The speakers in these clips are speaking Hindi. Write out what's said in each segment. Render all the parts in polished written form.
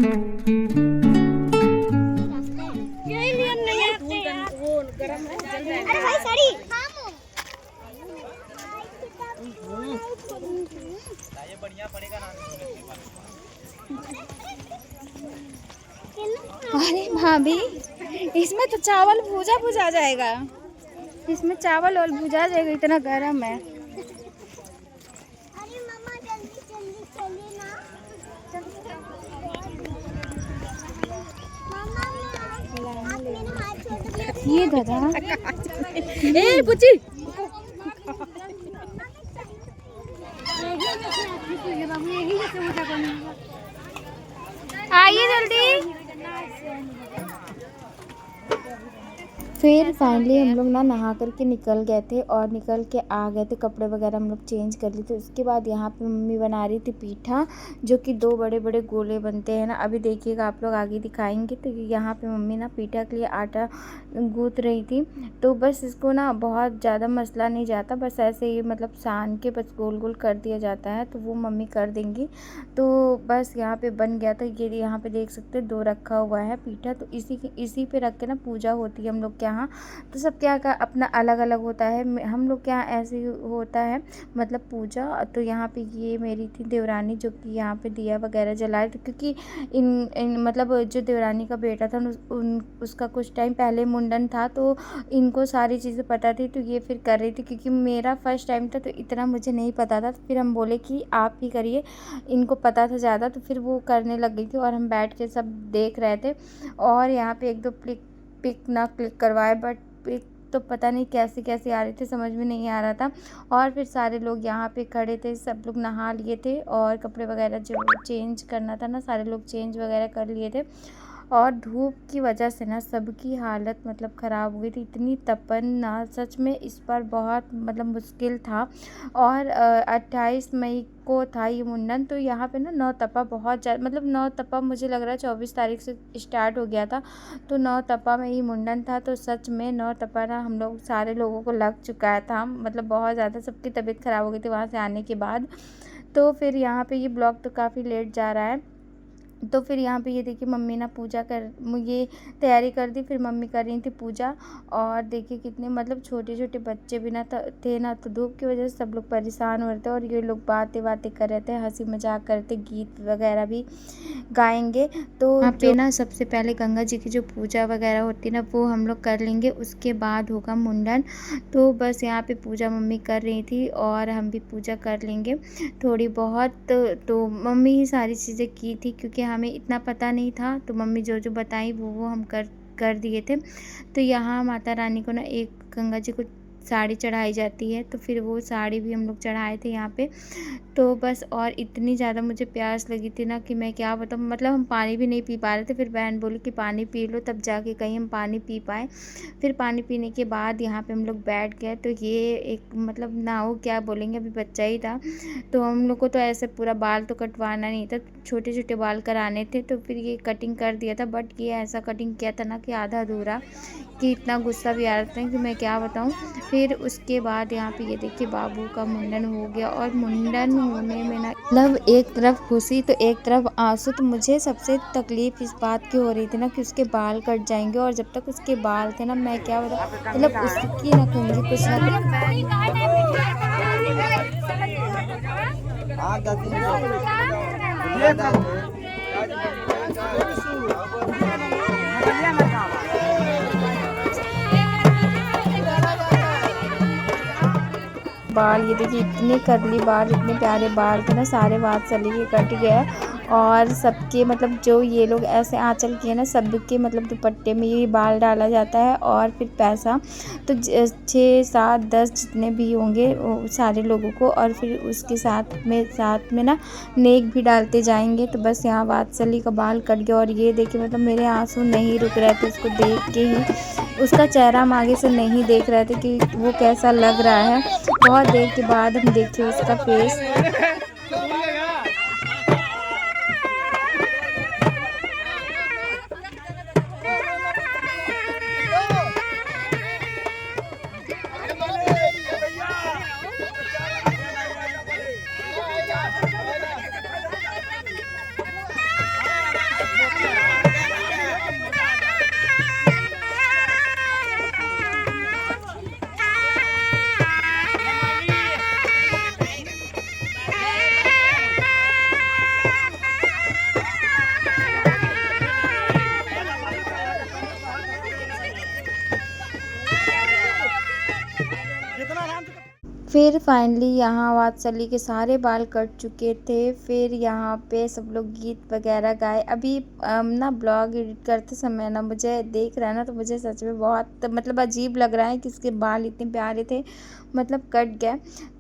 अरे भाई साड़ी ये बढ़िया पड़ेगा ना। अरे भाभी, इसमें तो चावल भुजा भुजा जाएगा, इसमें चावल और भुजा जाएगा, इतना गर्म है। अरे मम्मा जल्दी जल्दी चलिए ना। ये दादा ए पुची आइए जल्दी। फिर फाइनली हम लोग ना नहा करके निकल गए थे और निकल के आ गए थे, कपड़े वगैरह हम लोग चेंज कर लिए थे। उसके बाद यहाँ पे मम्मी बना रही थी पीठा, जो कि 2 बड़े बड़े गोले बनते हैं ना, अभी देखिएगा आप लोग आगे दिखाएंगे। तो यहाँ पे मम्मी ना पीठा के लिए आटा गूँथ रही थी। तो बस इसको ना बहुत ज़्यादा मसला नहीं जाता, बस ऐसे ही मतलब सान के बस गोल गोल कर दिया जाता है, तो वो मम्मी कर देंगी। तो बस यहाँ पे बन गया था। ये यहाँ पे देख सकते हैं 2 रखा हुआ है पीठा, तो इसी पे रख के ना पूजा होती है हम लोग के यहाँ। तो सब क्या का अपना अलग अलग होता है, हम लोग के यहाँ ऐसे ही होता है मतलब पूजा। तो यहाँ पे ये मेरी थी देवरानी, जो कि यहाँ पे दिया वगैरह जलाए थे, क्योंकि इन मतलब जो देवरानी का बेटा था उसका कुछ टाइम पहले मुंडन था, तो इनको सारी चीज़ें पता थी, तो ये फिर कर रही थी। क्योंकि मेरा फर्स्ट टाइम था तो इतना मुझे नहीं पता था, तो फिर हम बोले कि आप ही करिए, इनको पता था ज़्यादा, तो फिर वो करने लग गई थी और हम बैठ के सब देख रहे थे। और यहाँ पे 1-2 पिक ना क्लिक करवाए, बट पिक तो पता नहीं कैसे कैसे आ रही थी, समझ में नहीं आ रहा था। और फिर सारे लोग यहाँ पे खड़े थे, सब लोग नहा लिए थे और कपड़े वगैरह जो चेंज करना था ना, सारे लोग चेंज वगैरह कर लिए थे। और धूप की वजह से ना सबकी हालत मतलब ख़राब हो गई थी, इतनी तपन ना, सच में इस बार बहुत मतलब मुश्किल था। और 28 मई को था ये मुंडन। तो यहाँ पे ना 9 तपा बहुत ज़्यादा, मतलब 9 तपा मुझे लग रहा है 24 तारीख से स्टार्ट हो गया था, तो 9 तपा में ही मुंडन था। तो सच में 9 तपा ना हम लोग सारे लोगों को लग चुका था, मतलब बहुत ज़्यादा सबकी तबीयत ख़राब हो गई थी वहाँ से आने के बाद। तो फिर यहाँ पे ये ब्लॉग तो काफ़ी लेट जा रहा है। तो फिर यहाँ पे ये देखिए मम्मी ना पूजा कर, ये तैयारी कर दी, फिर मम्मी कर रही थी पूजा। और देखिए कितने मतलब छोटे छोटे बच्चे भी ना थे ना, तो धूप की वजह से सब लोग परेशान हो रहे थे। और ये लोग बातें कर रहे थे, हंसी मजाक करते, गीत वगैरह भी गाएंगे। तो यहाँ पे ना सबसे पहले गंगा जी की जो पूजा वगैरह होती है ना, वो हम लोग कर लेंगे, उसके बाद होगा मुंडन। तो बस यहाँ पे पूजा मम्मी कर रही थी और हम भी पूजा कर लेंगे थोड़ी बहुत। तो मम्मी ही सारी चीज़ें की थी, क्योंकि हमें इतना पता नहीं था, तो मम्मी जो जो बताई वो हम कर दिए थे। तो यहाँ माता रानी को ना एक गंगा जी को साड़ी चढ़ाई जाती है, तो फिर वो साड़ी भी हम लोग चढ़ाए थे यहाँ पे। तो बस, और इतनी ज़्यादा मुझे प्यास लगी थी ना कि मैं क्या बताऊँ, मतलब हम पानी भी नहीं पी पा रहे थे। फिर बहन बोली कि पानी पी लो, तब जाके कहीं हम पानी पी पाए। फिर पानी पीने के बाद यहाँ पे हम लोग बैठ गए। तो ये एक मतलब ना वो क्या बोलेंगे, अभी बच्चा ही था, तो हम लोग को तो ऐसे पूरा बाल तो कटवाना नहीं था, छोटे छोटे बाल कराने थे। तो फिर ये कटिंग कर दिया था, बट ये ऐसा कटिंग किया था ना कि आधा अधूरा, कि इतना गुस्सा भी आ रहा था कि मैं क्या बताऊँ। फिर उसके बाद यहाँ पे ये देखिए बाबू का मुंडन हो गया। और मुंडन होने में ना मतलब एक तरफ खुशी तो एक तरफ आंसू। तो मुझे सबसे तकलीफ़ इस बात की हो रही थी ना कि उसके बाल कट जाएंगे, और जब तक उसके बाल थे ना, मैं क्या बताऊँ, मतलब उसकी ना कहूँगी कुछ ना बाल, ये देखिए इतने करली बाल, इतने प्यारे बाल थे ना, सारे बाल चले गए, कट गया। और सबके मतलब जो ये लोग ऐसे आंचल किए ना, सबके मतलब दुपट्टे में ये बाल डाला जाता है। और फिर पैसा तो 6, 7, 10 जितने भी होंगे सारे लोगों को, और फिर उसके साथ में ना नेक भी डालते जाएंगे। तो बस यहाँ वात्सली का बाल कट गया। और ये देखिए मतलब मेरे आंसू नहीं रुक रहे थे, उसको देख के ही, उसका चेहरा हम आगे से नहीं देख रहे थे कि वो कैसा लग रहा है। बहुत देर के बाद हम देखे उसका फेस। फिर फाइनली यहाँ वात्सल्य के सारे बाल कट चुके थे। फिर यहाँ पे सब लोग गीत वगैरह गाए। अभी ना ब्लॉग एडिट करते समय ना मुझे देख रहा है ना, तो मुझे सच में बहुत मतलब अजीब लग रहा है कि इसके बाल इतने प्यारे थे, मतलब कट गया।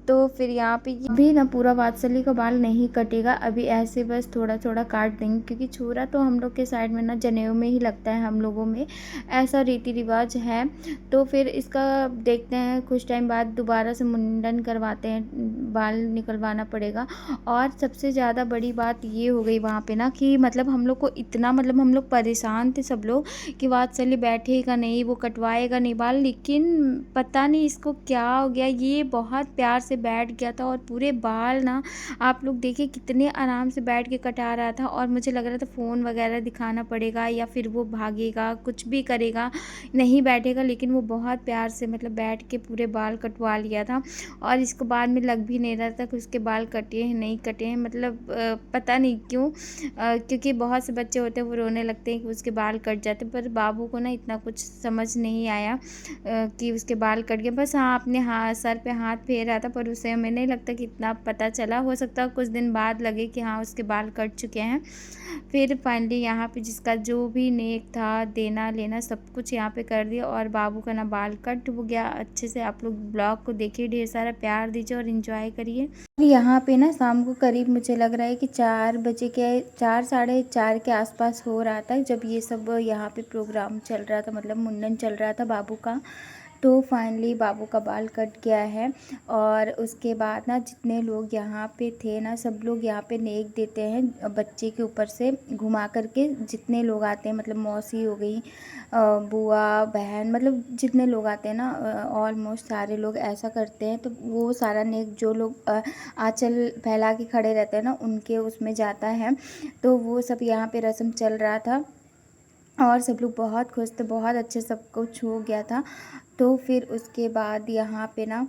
तो फिर यहाँ पे अभी ना पूरा वात्सल्य का बाल नहीं कटेगा, अभी ऐसे बस थोड़ा थोड़ा काट देंगे, क्योंकि छुरा तो हम लोग के साइड में ना जनेऊ में ही लगता है, हम लोगों में ऐसा रीति रिवाज है। तो फिर इसका देखते हैं, कुछ टाइम बाद दोबारा से मुंडन करवाते हैं, बाल निकलवाना पड़ेगा। और सबसे ज़्यादा बड़ी बात ये हो गई वहाँ पे ना कि मतलब हम लोग को इतना, मतलब हम लोग परेशान थे सब लोग कि वात्सल्य बैठेगा नहीं, वो कटवाएगा नहीं बाल, लेकिन पता नहीं इसको क्या हो गया, ये बहुत प्यार से बैठ गया था। और पूरे बाल ना आप लोग देखिए कितने आराम से बैठ के कटा रहा था। और मुझे लग रहा था फ़ोन वगैरह दिखाना पड़ेगा या फिर वो भागेगा, कुछ भी करेगा, नहीं बैठेगा, लेकिन वो बहुत प्यार से मतलब बैठ के पूरे बाल कटवा लिया था। और इसको बाद में लग भी नहीं रहा था कि उसके बाल कटे हैं नहीं कटे हैं, मतलब पता नहीं क्यों, क्योंकि बहुत से बच्चे होते हैं वो रोने लगते हैं कि उसके बाल कट जाते, पर बाबू को ना इतना कुछ समझ नहीं आया कि उसके बाल कट गए। बस हाँ, अपने सर पे हाथ फेर रहा था, पर उसे हमें नहीं लगता कि इतना पता चला, हो सकता है कुछ दिन बाद लगे कि हाँ उसके बाल कट चुके हैं। फिर फाइनली यहाँ पे जिसका जो भी नेक था, देना लेना सब कुछ यहाँ पे कर दिया, और बाबू का ना बाल कट हो गया अच्छे से। आप लोग ब्लॉग को देखिए, ढेर सारा प्यार दीजिए और इन्जॉय करिए। यहाँ पे ना शाम को करीब मुझे लग रहा है कि 4 बजे के 4 साढ़े 4 के आसपास हो रहा था, जब ये सब यहाँ पे प्रोग्राम चल रहा था, मतलब मुंडन चल रहा था बाबू का। तो फाइनली बाबू का बाल कट गया है। और उसके बाद ना जितने लोग यहाँ पे थे ना, सब लोग यहाँ पे नेक देते हैं बच्चे के ऊपर से घुमा करके, जितने लोग आते हैं, मतलब मौसी हो गई, बुआ बहन, मतलब जितने लोग आते हैं ना, ऑलमोस्ट सारे लोग ऐसा करते हैं। तो वो सारा नेक जो लोग आंचल फैला के खड़े रहते हैं ना, उनके उसमें जाता है। तो वो सब यहाँ पे रस्म चल रहा था और सब लोग बहुत खुश थे, बहुत अच्छे सब कुछ हो गया था। तो फिर उसके बाद यहाँ पे ना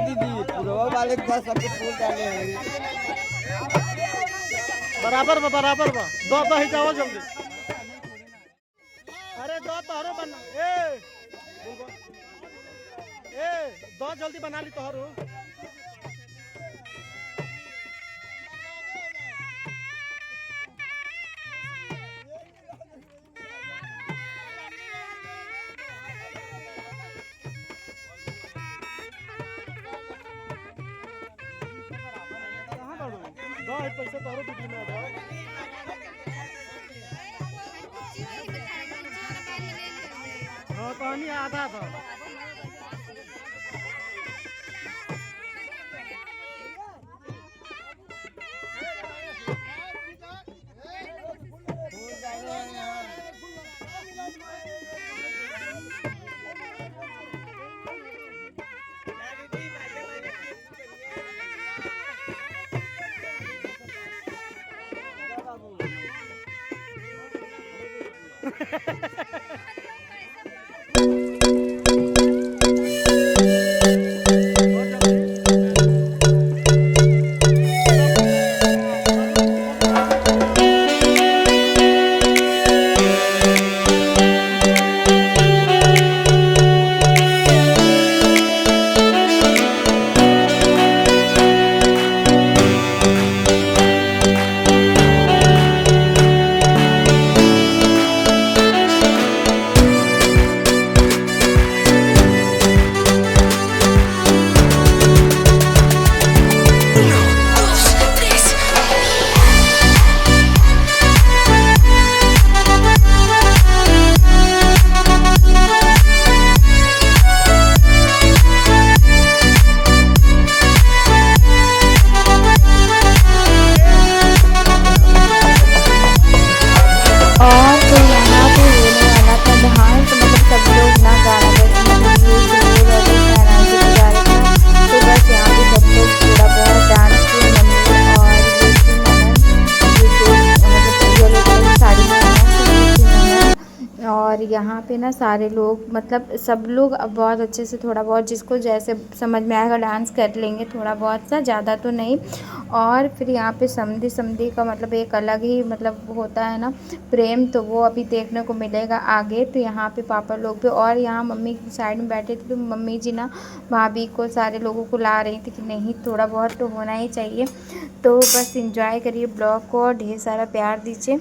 दीदी पूरा वाले का सबके फूल डाले हैं। बराबर बराबर दो ही जाओ जल्दी। अरे दो तोहरो बना ए दो जल्दी बना ली तोहरो। दो पैसे तोहरो दीदी में दो। हाँ कहानी आधा था। और यहाँ पे ना सारे लोग मतलब सब लोग अब बहुत अच्छे से थोड़ा बहुत जिसको जैसे समझ में आएगा डांस कर लेंगे थोड़ा बहुत सा, ज़्यादा तो नहीं। और फिर यहाँ पे समधी समधी का मतलब एक अलग ही मतलब होता है ना प्रेम, तो वो अभी देखने को मिलेगा आगे। तो यहाँ पे पापा लोग भी और यहाँ मम्मी की साइड में बैठे थे, तो मम्मी जी ना भाभी को सारे लोगों को ला रही थी कि नहीं थोड़ा बहुत तो होना ही चाहिए। तो बस इंजॉय करिए ब्लॉग को और ढेर सारा प्यार दीजिए।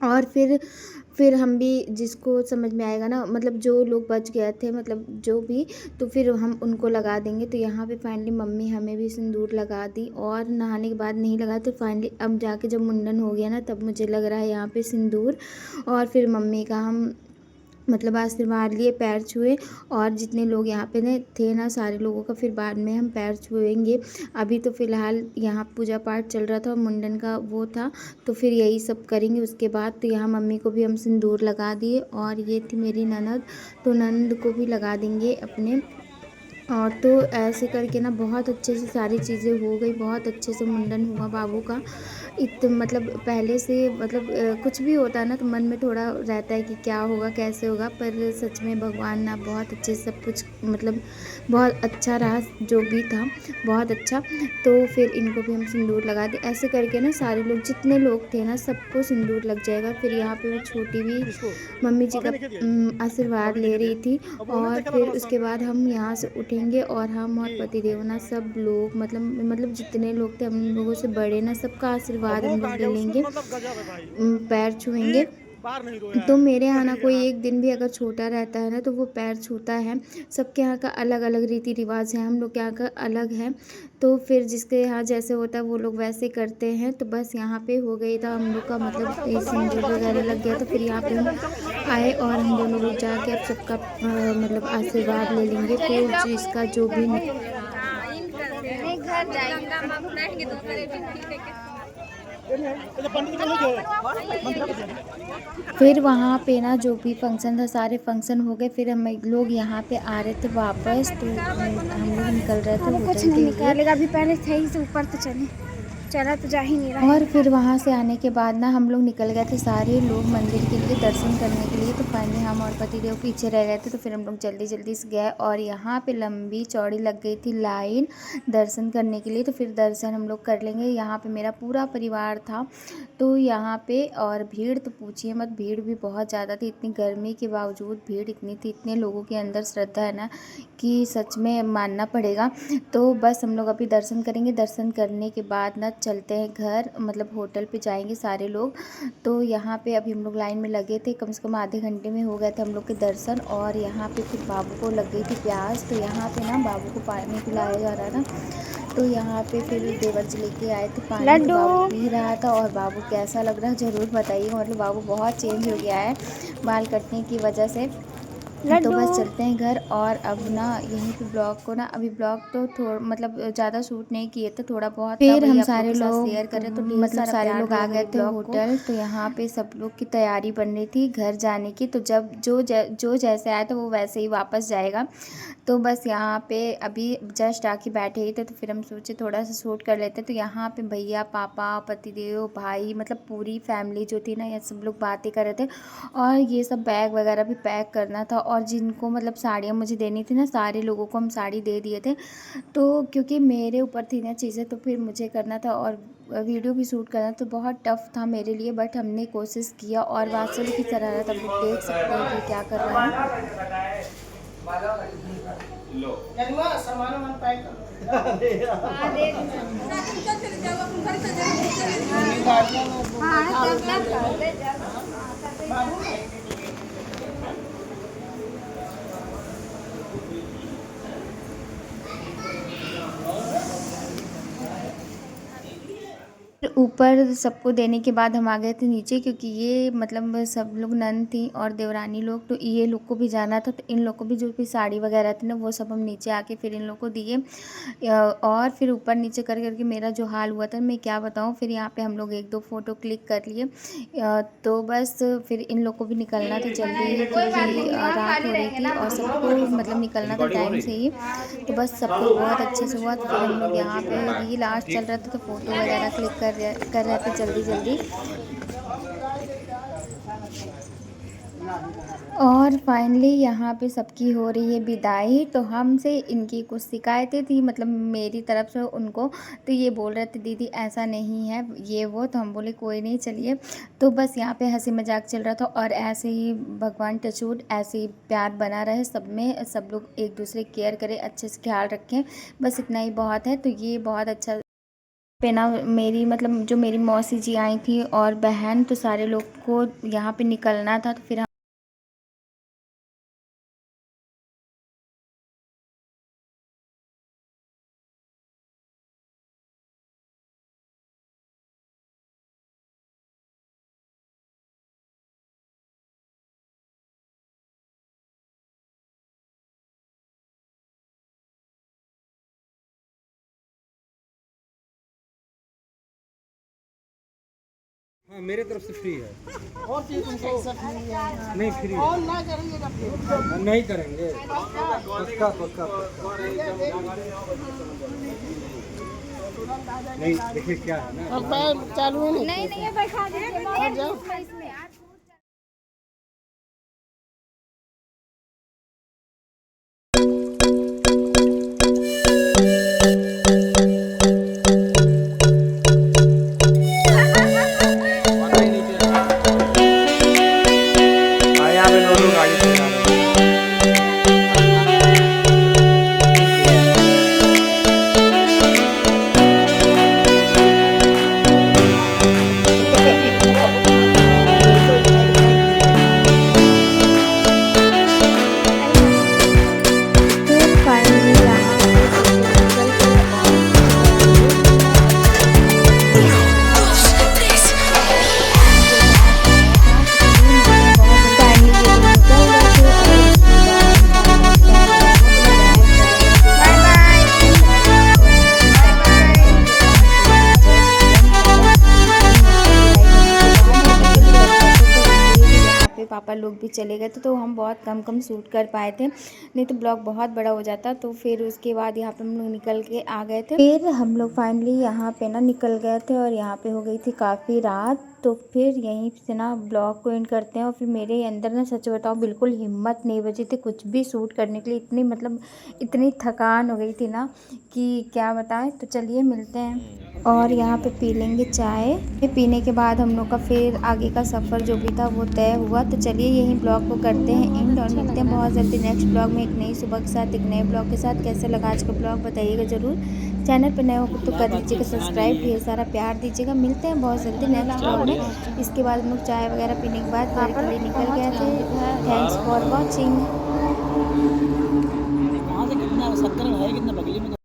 और फिर हम भी जिसको समझ में आएगा ना मतलब जो लोग बच गए थे मतलब जो भी, तो फिर हम उनको लगा देंगे। तो यहाँ पे फाइनली मम्मी हमें भी सिंदूर लगा दी और नहाने के बाद नहीं लगा, तो फाइनली अब जाके जब मुंडन हो गया ना तब मुझे लग रहा है यहाँ पे सिंदूर। और फिर मम्मी का हम मतलब आशीर्वाद लिए, पैर छुए और जितने लोग यहाँ पे ने थे ना सारे लोगों का फिर बाद में हम पैर छुएंगे। अभी तो फ़िलहाल यहाँ पूजा पाठ चल रहा था और मुंडन का वो था, तो फिर यही सब करेंगे उसके बाद। तो यहाँ मम्मी को भी हम सिंदूर लगा दिए और ये थी मेरी ननद, तो ननद को भी लगा देंगे अपने। और तो ऐसे करके ना बहुत अच्छे से सारी चीज़ें हो गई, बहुत अच्छे से मुंडन हुआ बाबू का। मतलब पहले से मतलब कुछ भी होता है ना तो मन में थोड़ा रहता है कि क्या होगा कैसे होगा, पर सच में भगवान ना बहुत अच्छे सब कुछ मतलब बहुत अच्छा रहा जो भी था, बहुत अच्छा। तो फिर इनको भी हम सिंदूर लगा दी, ऐसे करके ना सारे लोग जितने लोग थे ना सबको सिंदूर लग जाएगा। फिर यहाँ पे वो छोटी भी मम्मी जी का आशीर्वाद ले रही थी। और फिर उसके बाद हम यहाँ से उठेंगे और हम और पतिदेव ना सब लोग मतलब जितने लोग थे हम लोगों से बड़े ना सबका आशीर्वाद हम लोग ले लेंगे, पैर छुएंगे। तो मेरे यहाँ ना कोई एक दिन भी अगर छोटा रहता है ना तो वो पैर छूता है। सबके यहाँ का अलग अलग रीति रिवाज है, हम लोग के यहाँ का अलग है। तो फिर जिसके यहाँ जैसे होता है वो लोग वैसे करते हैं। तो बस यहाँ पे हो गई था हम लोग का मतलब सिंदूर वगैरह लग गया। तो फिर यहाँ पे हम आए और हम दोनों लोग जाके अब सबका मतलब आशीर्वाद ले लेंगे। तो जिसका जो भी घर फिर वहाँ पे ना जो भी फंक्शन था सारे फंक्शन हो गए। फिर हम लोग यहाँ पे आ रहे थे वापस, तो हम लोग निकल रहे थे कुछ नहीं निकालेगा अभी, पहले सही से ऊपर तो चला तो जा ही नहीं रहा। और फिर वहाँ से आने के बाद ना हम लोग निकल गए थे सारे लोग मंदिर के लिए दर्शन करने के लिए। तो फाइनली हम और पतिदेव पीछे रह गए थे। तो फिर हम लोग जल्दी जल्दी से गए और यहाँ पे लंबी चौड़ी लग गई थी लाइन दर्शन करने के लिए। तो फिर दर्शन हम लोग कर लेंगे। यहाँ पे मेरा पूरा परिवार था तो यहाँ पे, और भीड़ तो पूछिए मत, भीड़ भी बहुत ज़्यादा थी। इतनी गर्मी के बावजूद भीड़ इतनी थी, इतने लोगों के अंदर श्रद्धा है ना कि सच में मानना पड़ेगा। तो बस हम लोग अभी दर्शन करेंगे, दर्शन करने के बाद ना चलते हैं घर, मतलब होटल पे जाएंगे सारे लोग। तो यहाँ पे अभी हम लोग लाइन में लगे थे, कम से कम आधे घंटे में हो गए थे हम लोग के दर्शन। और यहाँ पे फिर बाबू को लग गई थी प्यास, तो यहाँ पे ना बाबू को पानी पिलाया जा रहा था। तो यहाँ पे फिर देवर जी लेके आए थे पानी, तो बाबू पी रहा था। और बाबू कैसा लग रहा है ज़रूर बताइएगा, मतलब बाबू बहुत चेंज हो गया है बाल कटने की वजह से। तो बस चलते हैं घर। और अब ना यहीं पे ब्लॉग को ना, अभी ब्लॉग तो थोड़ा मतलब ज़्यादा शूट नहीं किए थे, थोड़ा बहुत फिर हम सारे लोग शेयर कर रहे, तो मतलब सारे लोग आ गए थे होटल। तो यहाँ पे सब लोग की तैयारी बन रही थी घर जाने की। तो जब जो जैसे आया था वो वैसे ही वापस जाएगा। तो बस यहाँ पे अभी जस्ट आके बैठे ही थे, तो फिर हम सोचे थोड़ा सा शूट कर लेते। तो यहाँ पे भैया, पापा, पतिदेव, भाई, मतलब पूरी फैमिली जो थी ना ये सब लोग बातें कर रहे थे। और ये सब बैग वगैरह भी पैक करना था। और जिनको मतलब साड़ियाँ मुझे देनी थी ना, सारे लोगों को हम साड़ी दे दिए थे। तो क्योंकि मेरे ऊपर थी ना चीज़ें, तो फिर मुझे करना था और वीडियो भी शूट करना, तो बहुत टफ था मेरे लिए। बट हमने कोशिश किया। और वात्सल्य की शरारत अब देख सकते हैं कि क्या कर रहा है। ऊपर सबको देने के बाद हम आ गए थे नीचे, क्योंकि ये मतलब सब लोग नन थी और देवरानी लोग, तो ये लोग को भी जाना था। तो इन लोग को भी जो भी साड़ी वगैरह थी ना वो सब हम नीचे आके फिर इन लोग को दिए। और फिर ऊपर नीचे कर करके मेरा जो हाल हुआ था मैं क्या बताऊँ। फिर यहाँ पे हम लोग 1-2 फ़ोटो क्लिक कर लिए। तो बस फिर इन लोग को भी निकलना था जल्दी, क्योंकि रात हो रही थी और सबको मतलब निकलना था टाइम से ही। तो बस सब कुछ बहुत अच्छे से हुआ। तो फिर हम लोग यहाँ पे रील लास्ट चल रहा था, तो फ़ोटो वगैरह क्लिक कर रहे थे जल्दी जल्दी। और फाइनली यहाँ पे सबकी हो रही है विदाई। तो हमसे इनकी कुछ शिकायतें थी, मतलब मेरी तरफ से उनको। तो ये बोल रहे थे दीदी ऐसा नहीं है ये वो, तो हम बोले कोई नहीं चलिए। तो बस यहाँ पे हंसी मजाक चल रहा था। और ऐसे ही भगवान टचवुड ऐसे ही प्यार बना रहे सब में, सब लोग एक दूसरे केयर करें, अच्छे से ख्याल रखें, बस इतना ही बहुत है। तो ये बहुत अच्छा पे ना मेरी मतलब जो मेरी मौसी जी आई थी और बहन, तो सारे लोग को यहाँ पे निकलना था। तो फिर हाँ मेरे तरफ से फ्री है। और चीज तुमको नहीं फ्री और ना करेंगे फिर नहीं करेंगे, पक्का पक्का पक्का। नहीं देखिए क्या है ना, नहीं नहीं ये बैठा दीजिए इसमें। यहाँ पे दोनों गाड़ी चला रहे हैं। फिर फाइनली यहाँ पे निकल के पापा लोग भी चले गए थे तो हम बहुत कम शूट कर पाए थे, नहीं तो ब्लॉग बहुत बड़ा हो जाता। तो फिर उसके बाद यहाँ पे हम लोग निकल के आ गए थे। फिर हम लोग फाइनली यहाँ पे ना निकल गए थे और यहाँ पे हो गई थी काफ़ी रात। तो फिर यहीं से ना ब्लॉग को एंड करते हैं। और फिर मेरे अंदर ना सच बताओ बिल्कुल हिम्मत नहीं बची थी कुछ भी शूट करने के लिए, इतनी मतलब इतनी थकान हो गई थी ना कि क्या बताएं। तो चलिए मिलते हैं और यहाँ पे पी लेंगे चाय। फिर पीने के बाद हम लोग का फिर आगे का सफ़र जो भी था वो तय हुआ। तो चलिए यहीं ब्लॉग को करते हैं एंड और मिलते हैं बहुत जल्दी नेक्स्ट ब्लॉग में एक नई सुबह के साथ, एक नए ब्लॉग के साथ। कैसे लगा आज का ब्लॉग बताइएगा ज़रूर। चैनल पर नए हो तो कर दीजिएगा सब्सक्राइब, ढेर सारा प्यार दीजिएगा। मिलते हैं बहुत जल्दी नेक्स्ट ब्लॉग में। इसके बाद हम लोग चाय वगैरह पीने के बाद घर के लिए निकल गए थे। Thanks for watching.